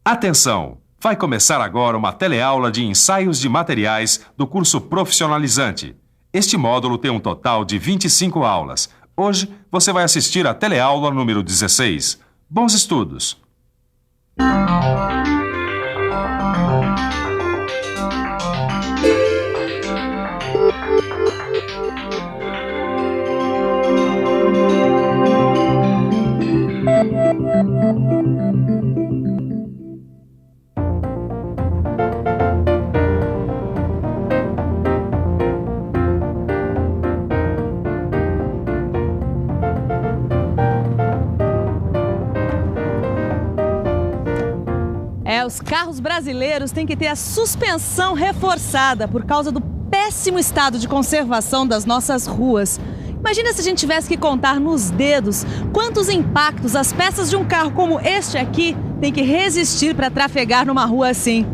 Atenção! Vai começar agora uma teleaula de ensaios de materiais do curso profissionalizante. Este módulo tem um total de 25 aulas. Hoje você vai assistir à teleaula número 16. Bons estudos! Os carros brasileiros têm que ter a suspensão reforçada por causa do péssimo estado de conservação das nossas ruas. Imagina se a gente tivesse que contar nos dedos quantos impactos as peças de um carro como este aqui têm que resistir para trafegar numa rua assim.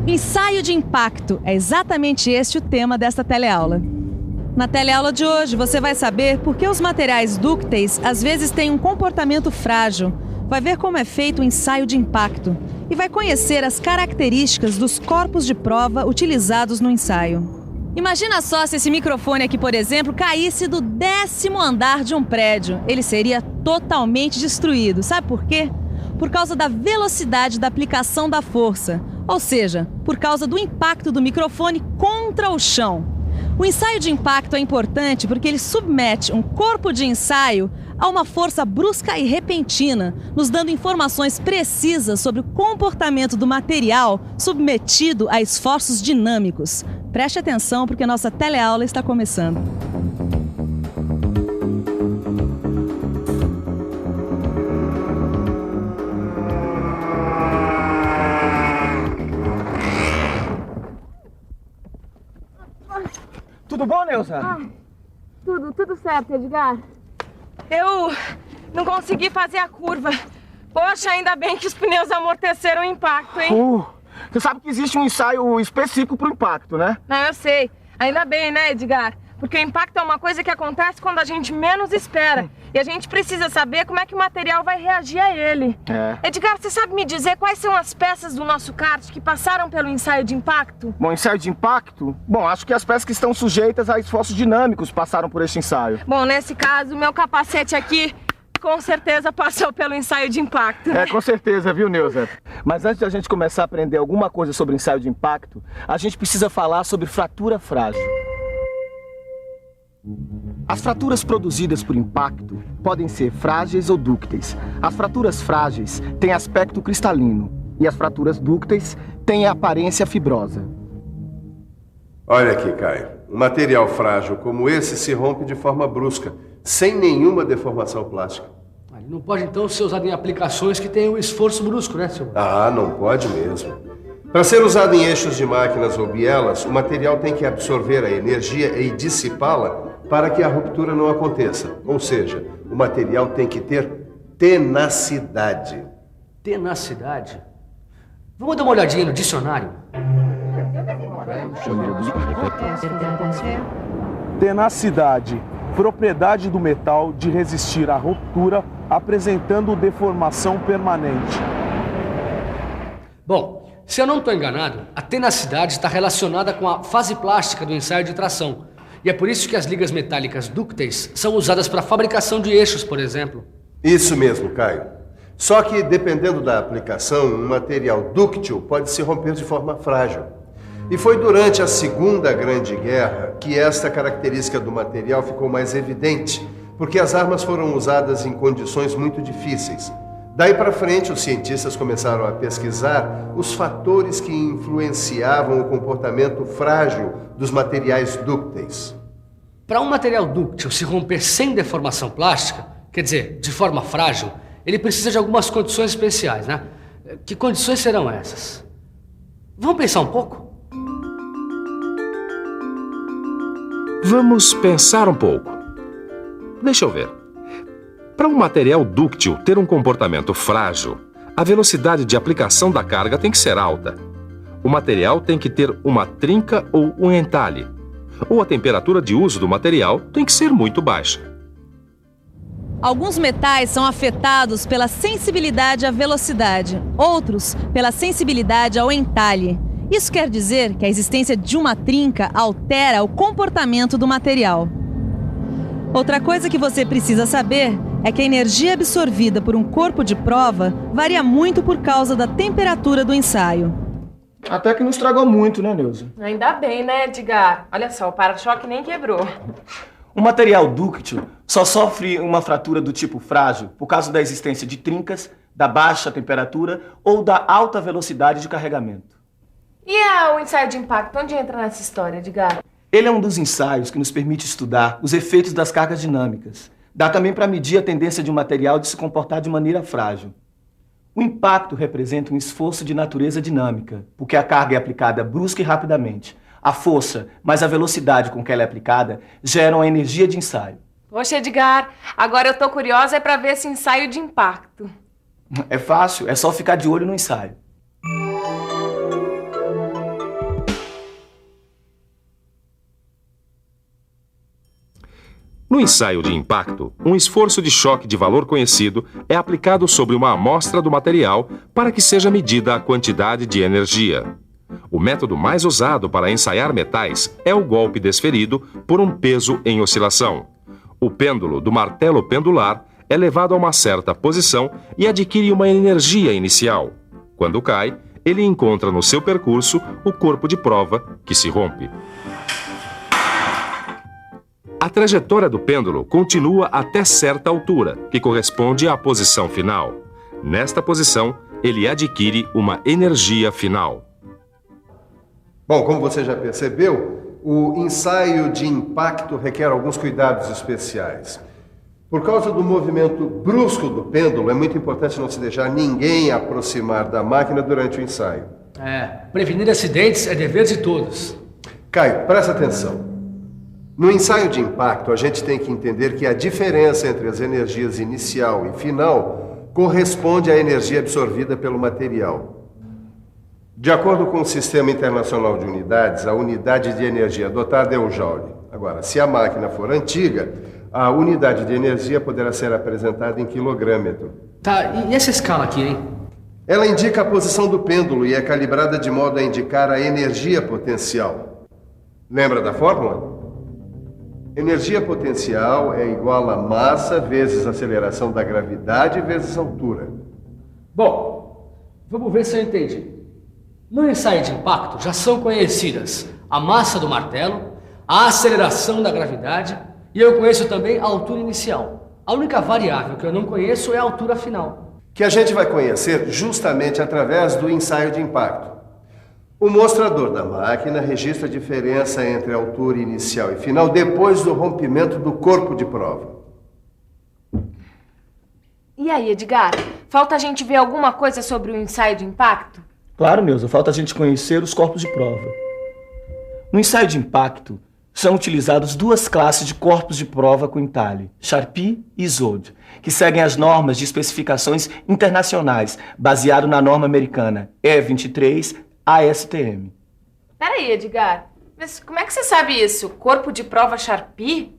Ensaio de impacto é exatamente este o tema desta teleaula. Na teleaula de hoje você vai saber por que os materiais dúcteis às vezes têm um comportamento frágil. Vai ver como é feito o ensaio de impacto e vai conhecer as características dos corpos de prova utilizados no ensaio. Imagina só se esse microfone aqui, por exemplo, caísse do 10º andar de um prédio. Ele seria totalmente destruído. Sabe por quê? Por causa da velocidade da aplicação da força, ou seja, por causa do impacto do microfone contra o chão. O ensaio de impacto é importante porque ele submete um corpo de ensaio a uma força brusca e repentina, nos dando informações precisas sobre o comportamento do material submetido a esforços dinâmicos. Preste atenção porque nossa teleaula está começando. Tudo bom, Neuza? Tudo certo, Edgar. Eu não consegui fazer a curva. Poxa, ainda bem que os pneus amorteceram o impacto, hein? Você sabe que existe um ensaio específico pro impacto, né? Não, eu sei. Ainda bem, né, Edgar? Porque o impacto é uma coisa que acontece quando a gente menos espera. E a gente precisa saber como é que o material vai reagir a ele. Edgar, você sabe me dizer quais são as peças do nosso kart que passaram pelo ensaio de impacto? Bom, ensaio de impacto? Bom, acho que as peças que estão sujeitas a esforços dinâmicos passaram por este ensaio. Bom, nesse caso, o meu capacete aqui com certeza passou pelo ensaio de impacto. Com certeza, viu, Neuza? Mas antes de a gente começar a aprender alguma coisa sobre ensaio de impacto, a gente precisa falar sobre fratura frágil. As fraturas produzidas por impacto podem ser frágeis ou dúcteis. As fraturas frágeis têm aspecto cristalino e as fraturas dúcteis têm aparência fibrosa. Olha aqui, Caio. Um material frágil como esse se rompe de forma brusca, sem nenhuma deformação plástica. Ele não pode, então, ser usado em aplicações que tenham esforço brusco, né, senhor? Não pode mesmo. Para ser usado em eixos de máquinas ou bielas, o material tem que absorver a energia e dissipá-la para que a ruptura não aconteça. Ou seja, o material tem que ter tenacidade. Tenacidade? Vamos dar uma olhadinha no dicionário. Tenacidade, propriedade do metal de resistir à ruptura, apresentando deformação permanente. Bom, se eu não estou enganado, a tenacidade está relacionada com a fase plástica do ensaio de tração. E é por isso que as ligas metálicas dúcteis são usadas para a fabricação de eixos, por exemplo. Isso mesmo, Caio. Só que, dependendo da aplicação, um material dúctil pode se romper de forma frágil. E foi durante a Segunda Grande Guerra que esta característica do material ficou mais evidente, porque as armas foram usadas em condições muito difíceis. Daí para frente, os cientistas começaram a pesquisar os fatores que influenciavam o comportamento frágil dos materiais dúcteis. Para um material dúctil se romper sem deformação plástica, quer dizer, de forma frágil, ele precisa de algumas condições especiais, né? Que condições serão essas? Vamos pensar um pouco? Vamos pensar um pouco. Deixa eu ver. Para um material dúctil ter um comportamento frágil, a velocidade de aplicação da carga tem que ser alta. O material tem que ter uma trinca ou um entalhe. Ou a temperatura de uso do material tem que ser muito baixa. Alguns metais são afetados pela sensibilidade à velocidade, outros pela sensibilidade ao entalhe. Isso quer dizer que a existência de uma trinca altera o comportamento do material. Outra coisa que você precisa saber é que a energia absorvida por um corpo de prova varia muito por causa da temperatura do ensaio. Até que não estragou muito, né, Neuza? Ainda bem, né, Edgar? Olha só, o para-choque nem quebrou. O material dúctil só sofre uma fratura do tipo frágil por causa da existência de trincas, da baixa temperatura ou da alta velocidade de carregamento. E o ensaio de impacto, onde entra nessa história, Edgar? Ele é um dos ensaios que nos permite estudar os efeitos das cargas dinâmicas. Dá também para medir a tendência de um material de se comportar de maneira frágil. O impacto representa um esforço de natureza dinâmica, porque a carga é aplicada brusca e rapidamente. A força, mais a velocidade com que ela é aplicada, geram a energia de ensaio. Poxa, Edgar, agora eu tô curiosa para ver esse ensaio de impacto. É fácil, é só ficar de olho no ensaio. No ensaio de impacto, um esforço de choque de valor conhecido é aplicado sobre uma amostra do material para que seja medida a quantidade de energia. O método mais usado para ensaiar metais é o golpe desferido por um peso em oscilação. O pêndulo do martelo pendular é levado a uma certa posição e adquire uma energia inicial. Quando cai, ele encontra no seu percurso o corpo de prova, que se rompe. A trajetória do pêndulo continua até certa altura, que corresponde à posição final. Nesta posição, ele adquire uma energia final. Bom, como você já percebeu, o ensaio de impacto requer alguns cuidados especiais. Por causa do movimento brusco do pêndulo, é muito importante não se deixar ninguém aproximar da máquina durante o ensaio. Prevenir acidentes é dever de todos. Caio, presta atenção. No ensaio de impacto, a gente tem que entender que a diferença entre as energias inicial e final corresponde à energia absorvida pelo material. De acordo com o Sistema Internacional de Unidades, a unidade de energia adotada é o joule. Agora, se a máquina for antiga, a unidade de energia poderá ser apresentada em quilogrâmetro. Tá, e essa escala aqui, hein? Ela indica a posição do pêndulo e é calibrada de modo a indicar a energia potencial. Lembra da fórmula? Energia potencial é igual a massa vezes aceleração da gravidade vezes altura. Bom, vamos ver se eu entendi. No ensaio de impacto já são conhecidas a massa do martelo, a aceleração da gravidade e eu conheço também a altura inicial. A única variável que eu não conheço é a altura final. Que a gente vai conhecer justamente através do ensaio de impacto. O mostrador da máquina registra a diferença entre a altura inicial e final depois do rompimento do corpo de prova. E aí, Edgar? Falta a gente ver alguma coisa sobre o ensaio de impacto? Claro, Neuza, falta a gente conhecer os corpos de prova. No ensaio de impacto, são utilizadas duas classes de corpos de prova com entalhe, Charpy e Isod, que seguem as normas de especificações internacionais, baseado na norma americana E23 ASTM. Peraí, Edgar, mas como é que você sabe isso? Corpo de prova Charpy?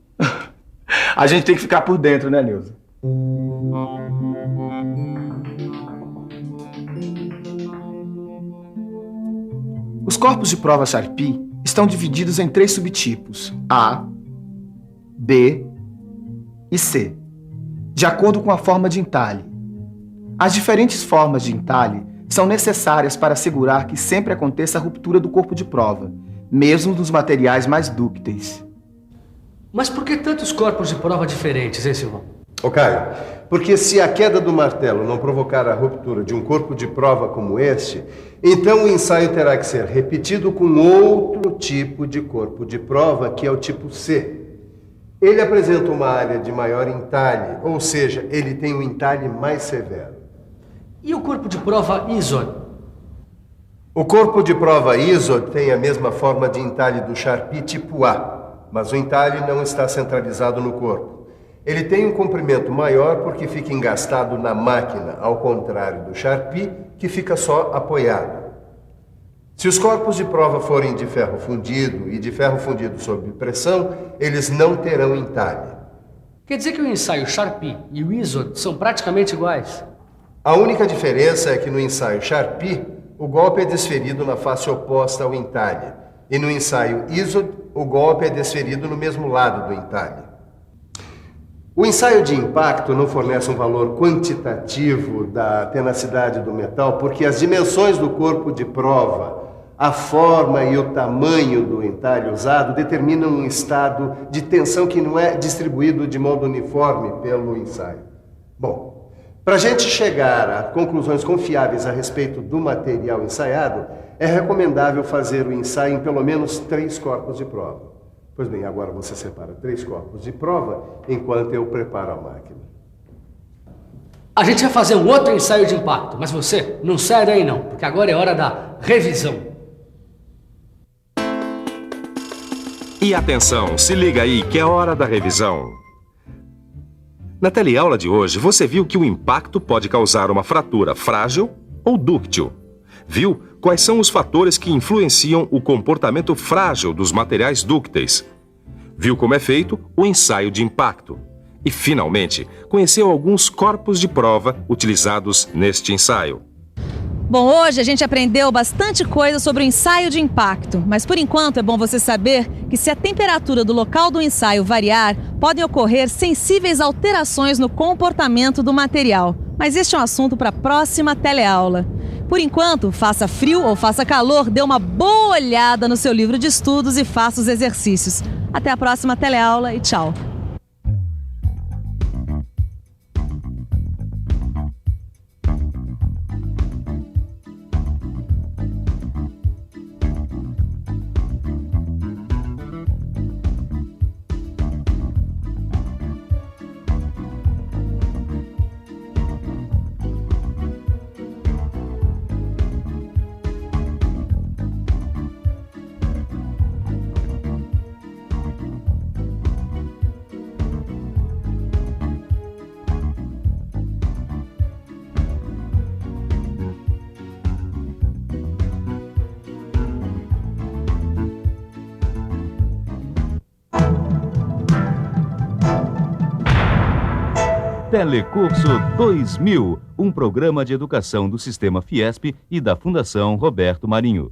A gente tem que ficar por dentro, né, Neuza? Os corpos de prova Charpy estão divididos em 3 subtipos, A, B e C, de acordo com a forma de entalhe. As diferentes formas de entalhe são necessárias para assegurar que sempre aconteça a ruptura do corpo de prova, mesmo dos materiais mais dúcteis. Mas por que tantos corpos de prova diferentes, hein, Silvão? Ô Caio, porque se a queda do martelo não provocar a ruptura de um corpo de prova como este, então o ensaio terá que ser repetido com outro tipo de corpo de prova, que é o tipo C. Ele apresenta uma área de maior entalhe, ou seja, ele tem um entalhe mais severo. E o corpo de prova Isod? O corpo de prova Isod tem a mesma forma de entalhe do Charpy tipo A, mas o entalhe não está centralizado no corpo. Ele tem um comprimento maior porque fica engastado na máquina, ao contrário do Charpy, que fica só apoiado. Se os corpos de prova forem de ferro fundido e de ferro fundido sob pressão, eles não terão entalhe. Quer dizer que o ensaio Charpy e o ISOD são praticamente iguais? A única diferença é que no ensaio Charpy, o golpe é desferido na face oposta ao entalhe. E no ensaio ISOD, o golpe é desferido no mesmo lado do entalhe. O ensaio de impacto não fornece um valor quantitativo da tenacidade do metal, porque as dimensões do corpo de prova, a forma e o tamanho do entalhe usado determinam um estado de tensão que não é distribuído de modo uniforme pelo ensaio. Bom, para a gente chegar a conclusões confiáveis a respeito do material ensaiado, é recomendável fazer o ensaio em pelo menos 3 corpos de prova. Pois bem, agora você separa 3 corpos de prova enquanto eu preparo a máquina. A gente vai fazer um outro ensaio de impacto, mas você não sai daí não, porque agora é hora da revisão. E atenção, se liga aí que é hora da revisão. Na teleaula de hoje, você viu que o impacto pode causar uma fratura frágil ou dúctil. Viu quais são os fatores que influenciam o comportamento frágil dos materiais dúcteis. Viu como é feito o ensaio de impacto. E, finalmente, conheceu alguns corpos de prova utilizados neste ensaio. Bom, hoje a gente aprendeu bastante coisa sobre o ensaio de impacto, mas por enquanto é bom você saber que se a temperatura do local do ensaio variar, podem ocorrer sensíveis alterações no comportamento do material. Mas este é um assunto para a próxima teleaula. Por enquanto, faça frio ou faça calor, dê uma boa olhada no seu livro de estudos e faça os exercícios. Até a próxima teleaula e tchau! Telecurso 2000, um programa de educação do Sistema Fiesp e da Fundação Roberto Marinho.